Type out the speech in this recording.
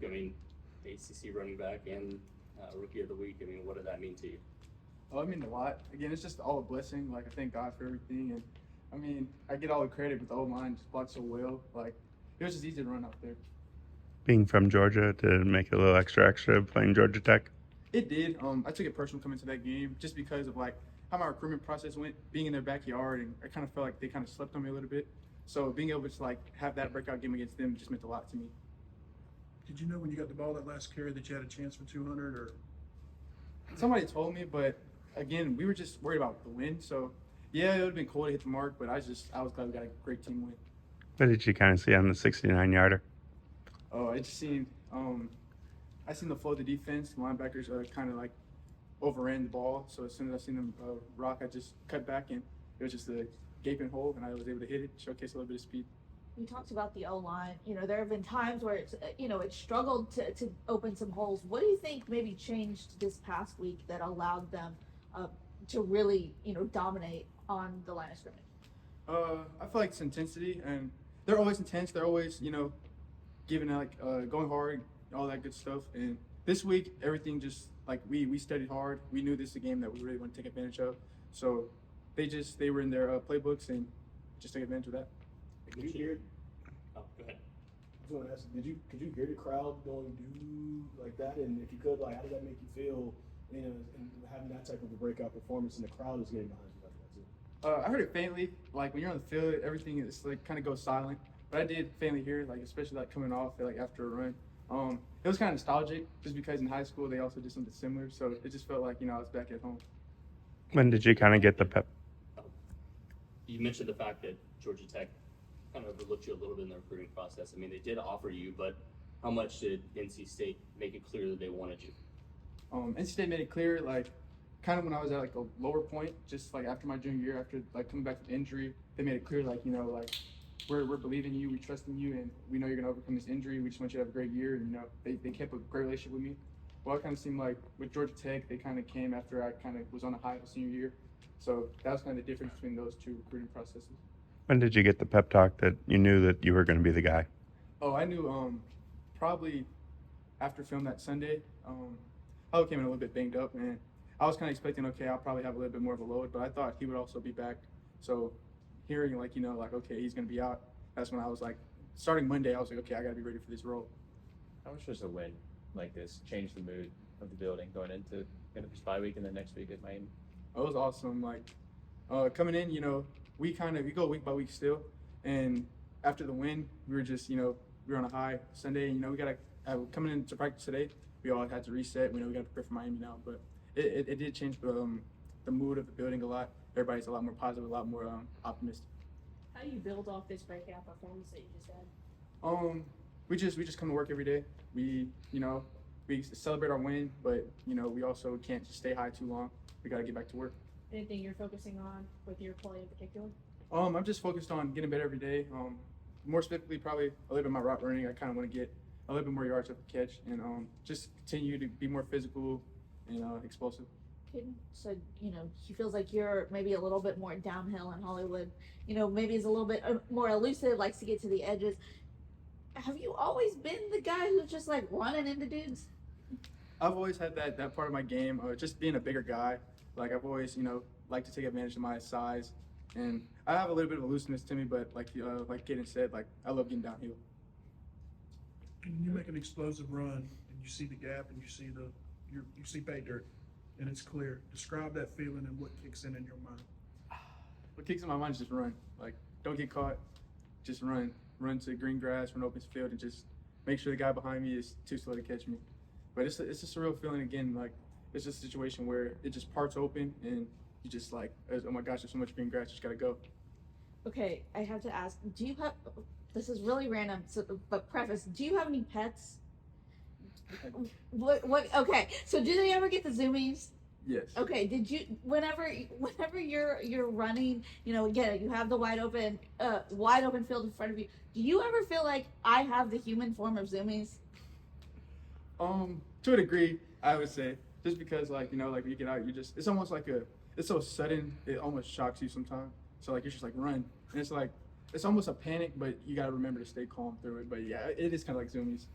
week. I mean, ACC running back and rookie of the week. I mean, what did that mean to you? Oh, I mean a lot. Again, it's just all a blessing. Like I thank God for everything, and I mean I get all the credit with the O-line just blocked so well. Like it was just easy to run out there. Being from Georgia to make it a little extra playing Georgia Tech? It did. I took it personal coming to that game just because of like how my recruitment process went, being in their backyard, and I kind of felt like they kind of slept on me a little bit. So being able to like have that breakout game against them just meant a lot to me. Did you know when you got the ball that last carry that you had a chance for 200 or? Somebody told me, but again, we were just worried about the win. So yeah, it would have been cool to hit the mark, but I was glad we got a great team win. What did you kind of see on the 69-yarder? Oh, I just seen I seen the flow of the defense. The linebackers kind of like overran the ball. So as soon as I seen them rock, I just cut back and it was just a gaping hole, and I was able to hit it, showcase a little bit of speed. You talked about the O-line. There have been times where it's, it struggled to open some holes. What do you think maybe changed this past week that allowed them to really, dominate on the line of scrimmage? I feel like it's intensity, and they're always intense. They're always, giving like going hard, all that good stuff. And this week, everything just like we studied hard. We knew this is a game that we really want to take advantage of. So they were in their playbooks and just take advantage of that. Did you hear? Oh, go ahead. I was going to ask, could you hear the crowd going do like that? And if you could, like, how did that make you feel? And having that type of a breakout performance, and the crowd is getting behind you like that too. I heard it faintly. Like when you're on the field, everything is like kind of goes silent. But I did faintly hear it, like especially like coming off like after a run. It was kind of nostalgic, just because in high school they also did something similar. So it just felt like I was back at home. When did you kind of get the pep? You mentioned the fact that Georgia Tech kind of overlooked you a little bit in the recruiting process. I mean, they did offer you, but how much did NC State make it clear that they wanted you? NC State made it clear, like, kind of when I was at like a lower point, just like after my junior year, after like coming back from injury, they made it clear, like, like we're believing you, we trust in you, and we know you're gonna overcome this injury. We just want you to have a great year. And they kept a great relationship with me. Well, it kind of seemed like with Georgia Tech, they kind of came after I kind of was on a high of senior year. So that was kind of the difference between those two recruiting processes. When did you get the pep talk that you knew that you were going to be the guy? Oh, I knew probably after film that Sunday. I came in a little bit banged up, and I was kind of expecting, okay, I'll probably have a little bit more of a load, but I thought he would also be back. So hearing like, okay, he's going to be out, that's when I was like, starting Monday, I was like, okay, I got to be ready for this role. How much does a win like this change the mood of the building going into this bye week and the next week at Miami? It was awesome. Like coming in, we go week by week still, and after the win, we were just, we were on a high Sunday. We got to coming into practice today. We all had to reset. We got to prepare for Miami now, but it did change the mood of the building a lot. Everybody's a lot more positive, a lot more optimistic. How do you build off this breakout performance that you just had? We just come to work every day. We we celebrate our win, but we also can't just stay high too long. We got to get back to work. Anything you're focusing on with your play in particular? I'm just focused on getting better every day. More specifically, probably a little bit of my route running. I kind of want to get a little bit more yards up the catch, and just continue to be more physical and explosive. So, he feels like you're maybe a little bit more downhill in Hollywood. Maybe is a little bit more elusive, likes to get to the edges. Have you always been the guy who's just like running into dudes? I've always had that part of my game, just being a bigger guy. Like I've always, liked to take advantage of my size, and I have a little bit of elusiveness to me. But like Kaden said, like I love getting downhill. When you make an explosive run and you see the gap and you see you see pay dirt, and it's clear. Describe that feeling and what kicks in your mind. What kicks in my mind is just run. Like don't get caught, just run. Run to green grass, run open field, and just make sure the guy behind me is too slow to catch me. But it's just a real feeling again. Like it's just a situation where it just parts open and you just like, oh my gosh, there's so much green grass, you just gotta go. Okay, I have to ask, do you have, this is really random, but preface, do you have any pets? What, okay, so do they ever get the zoomies? Yes. Okay, did you, whenever you're running, again, you have the wide open field in front of you, do you ever feel like I have the human form of zoomies? To a degree, I would say, just because like, like when you get out, it's almost like it's so sudden, it almost shocks you sometimes. So like, you're just like run, and it's like, it's almost a panic, but you gotta remember to stay calm through it. But yeah, it is kind of like zoomies.